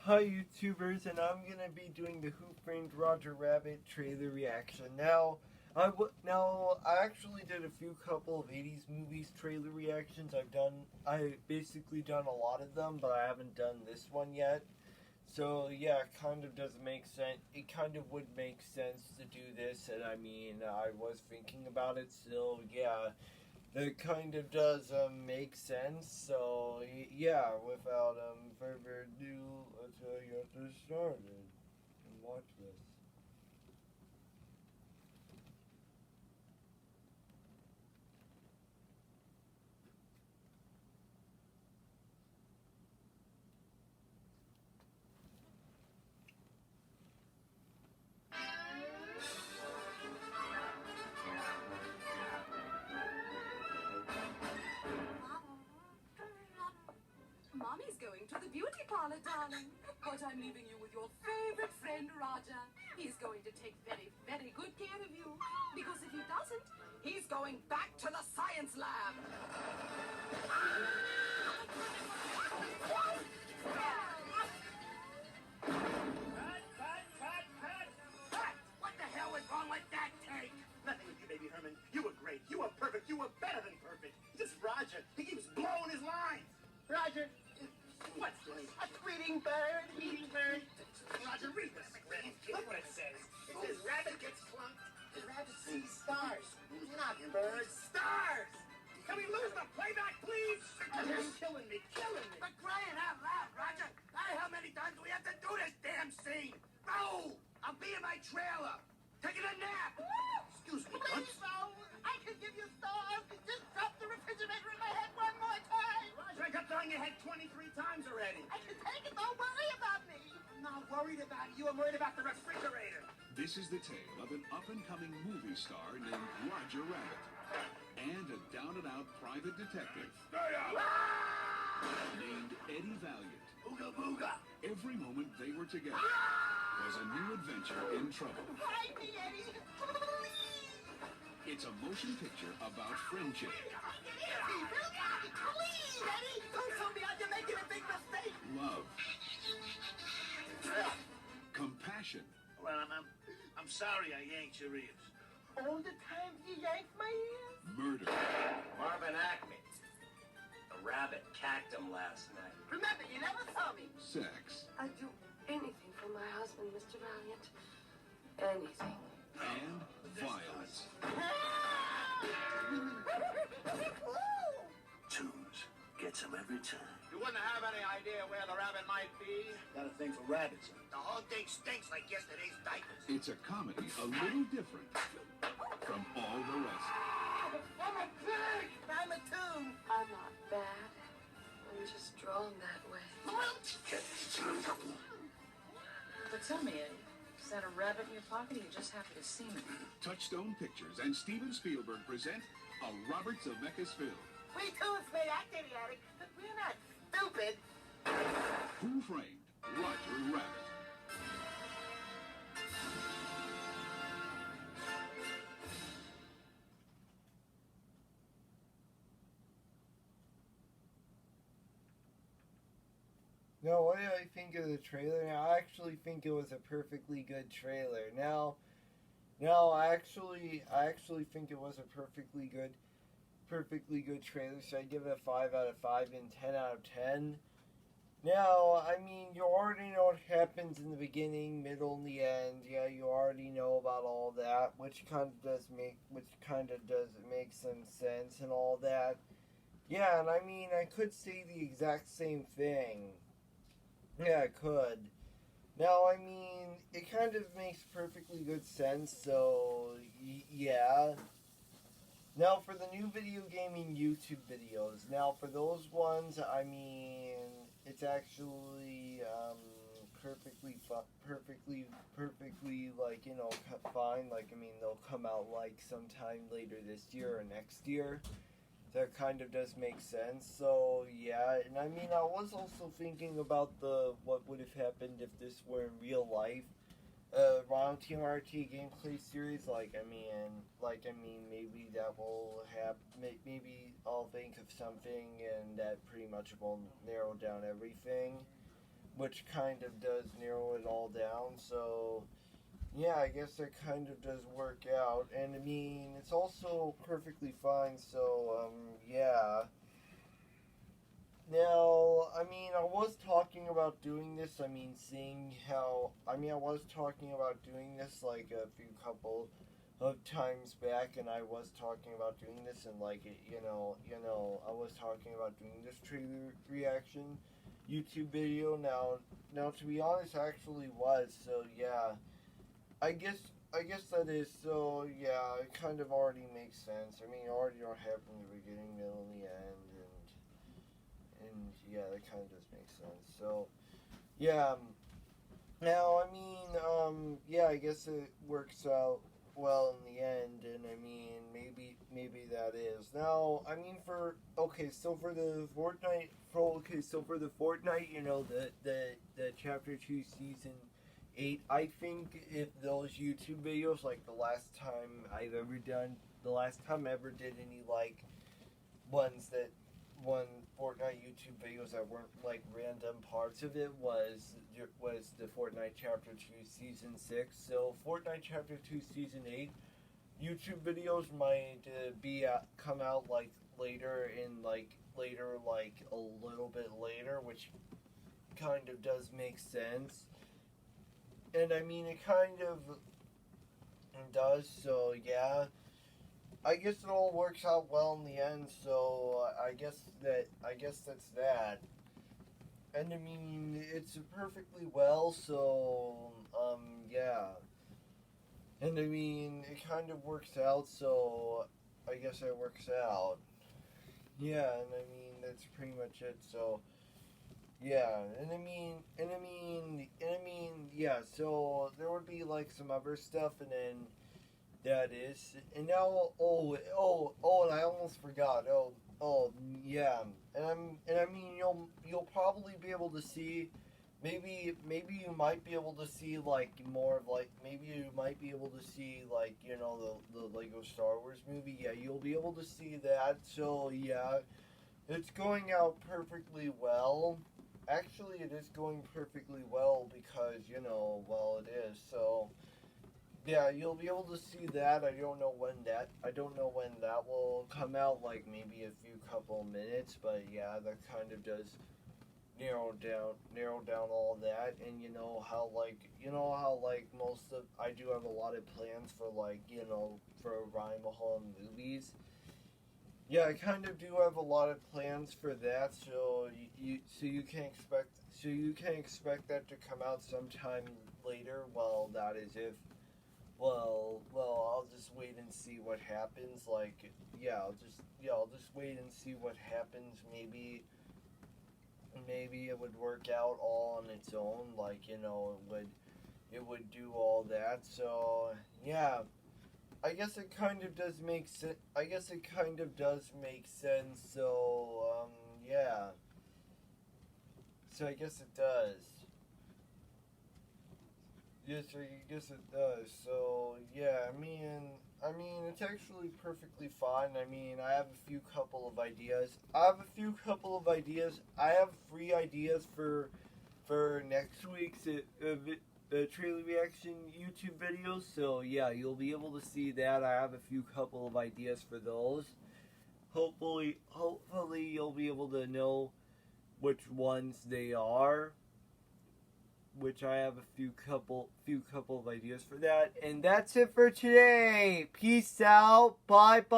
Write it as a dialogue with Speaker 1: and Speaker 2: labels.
Speaker 1: Hi YouTubers, and I'm gonna be doing the Who Framed Roger Rabbit trailer reaction. I actually did a few couple of 80s movies trailer reactions. I basically done a lot of them, but I haven't done this one yet. So yeah, it kind of doesn't make sense. It kind of would make sense to do this, and I mean, I was thinking about it, so yeah. That kind of does make sense. So yeah, without further ado, let's get this started and watch this.
Speaker 2: Mommy's going to the beauty parlor, darling. But I'm leaving you with your favorite friend, Roger. He's going to take very, very good care of you. Because if he doesn't, he's going back to the science lab.
Speaker 3: Cut! What the hell is wrong with that take? Nothing with you, baby Herman. You were great. You were perfect. You were better than perfect. Just Roger. He keeps blowing his lines. Roger, what's this? A tweeting bird? Tweeting bird? Roger, read the script. Look what it says. It says rabbit gets clunked. The rabbit sees stars. Not birds. Stars! Can we lose the playback, please? You're killing me, killing me. But crying out loud, Roger. How many times do we have to do this damn scene? No! I'll be in my trailer. Taking a nap. Excuse me,
Speaker 4: Please, no. I can give you stars. Just drop the refrigerator in my head one more time.
Speaker 3: Roger, I got throwing your head 23 times already.
Speaker 4: I can take it. Don't worry about me.
Speaker 3: I'm not worried about you. I'm worried about the refrigerator.
Speaker 5: This is the tale of an up-and-coming movie star named Roger Rabbit and a down-and-out private detective named Eddie Valiant.
Speaker 3: Ooga booga.
Speaker 5: Every moment they were together was a new adventure in trouble.
Speaker 4: Hide me, Eddie. Please.
Speaker 5: It's a motion picture about friendship,
Speaker 4: Eddie, please, Eddie. Don't tell me you're making a big mistake.
Speaker 5: love, compassion,
Speaker 3: Well, I'm sorry I yanked your ears.
Speaker 4: All the time you yank my ears.
Speaker 5: murder,
Speaker 6: Marvin Acme. The rabbit cacked him last night.
Speaker 4: Remember, you never saw me.
Speaker 5: sex,
Speaker 2: I'd do anything for my husband, Mr. Valiant. Anything.
Speaker 5: and violence.
Speaker 3: Tunes gets him every time.
Speaker 6: You wouldn't have any idea where the rabbit might be?
Speaker 3: Got a thing for rabbits.
Speaker 6: The whole thing stinks like yesterday's diapers.
Speaker 5: It's a comedy a little different from all the rest.
Speaker 4: I'm a pig. I'm a tune.
Speaker 2: I'm not bad. I'm just drawn that way.
Speaker 7: But tell me, Eddie, is that a rabbit in your pocket or you just happy to see me?
Speaker 5: Touchstone Pictures and Steven Spielberg present a Robert Zemeckis film,
Speaker 4: We tunes may act idiotic, but we're not stupid.
Speaker 5: Who Framed Roger Rabbit?
Speaker 1: Now, what do I think of the trailer? Now, I actually think it was a perfectly good trailer. I actually think it was a perfectly good trailer. So I give it a 5 out of 5 and 10 out of 10. Now, I mean, you already know what happens in the beginning, middle, and the end. Yeah, you already know about all that, which kind of does make some sense and all that. Yeah, and I mean, I could say the exact same thing. Yeah, I could. Now, I mean, it kind of makes perfectly good sense, so, yeah. Now, for the new video gaming YouTube videos, now, for those ones, I mean, it's actually, perfectly, like, you know, fine. Like, I mean, they'll come out, like, sometime later this year or next year. That kind of does make sense. So yeah, and I mean, I was also thinking about what would have happened if this were in real life. Ronald TMRT gameplay series. Like I mean, maybe that will happen. Maybe I'll think of something, and that pretty much will narrow down everything. which kind of does narrow it all down. So yeah, I guess that kind of does work out. And I mean, it's also perfectly fine. So yeah. Now, I mean, I was talking about doing this. I mean, I was talking about doing this like a few couple of times back, and I was talking about doing this, and like, I was talking about doing this trailer reaction YouTube video. Now, to be honest, I actually was. So yeah, I guess that is. So yeah, it kind of already makes sense. I mean, it already don't happen in the beginning, middle, and the end. And yeah, that kind of does make sense. So, yeah. Now, I mean, yeah, I guess it works out well in the end, and I mean, maybe that is. Now, I mean, for the Fortnite, the Chapter 2 Season 8, I think if those YouTube videos, like the last time I ever did any, like, one Fortnite YouTube videos that weren't like random parts of it was the Fortnite Chapter 2 Season 6. So Fortnite Chapter 2 Season 8 YouTube videos might come out like a little bit later, which kind of does make sense. And I mean, it kind of does. So yeah, I guess it all works out well in the end, so I guess that's that. And I mean, it's perfectly well, so yeah. And I mean, it kind of works out, so I guess it works out. Yeah, and I mean, that's pretty much it. So yeah, and I mean, yeah. So there would be like some other stuff, and then. That is, and now, and I almost forgot. Yeah, and I mean, you'll probably be able to see, maybe you might be able to see like more of like, maybe you might be able to see like, the Lego Star Wars movie. Yeah, you'll be able to see that. So yeah, it's going out perfectly well. Actually, it is going perfectly well because well, it is. So. Yeah, you'll be able to see that. I don't know when that will come out, like maybe a few couple minutes, but yeah, that kind of does narrow down all that. And I do have a lot of plans for for Ryan Mulholland movies. Yeah, I kind of do have a lot of plans for that, so you can expect that to come out sometime later. Well, that is if. Well, I'll just wait and see what happens. Like, I'll just wait and see what happens. Maybe it would work out all on its own. Like, it would do all that. So, yeah, I guess it kind of does make sense. So, yeah. So I guess it does. Yes, I guess it does. So, yeah, I mean, it's actually perfectly fine. I mean, I have a few couple of ideas. I have 3 ideas for next week's trailer reaction YouTube videos. So, yeah, you'll be able to see that. I have a few couple of ideas for those. Hopefully you'll be able to know which ones they are. Which I have a few couple of ideas for that. And that's it for today. Peace out. Bye bye.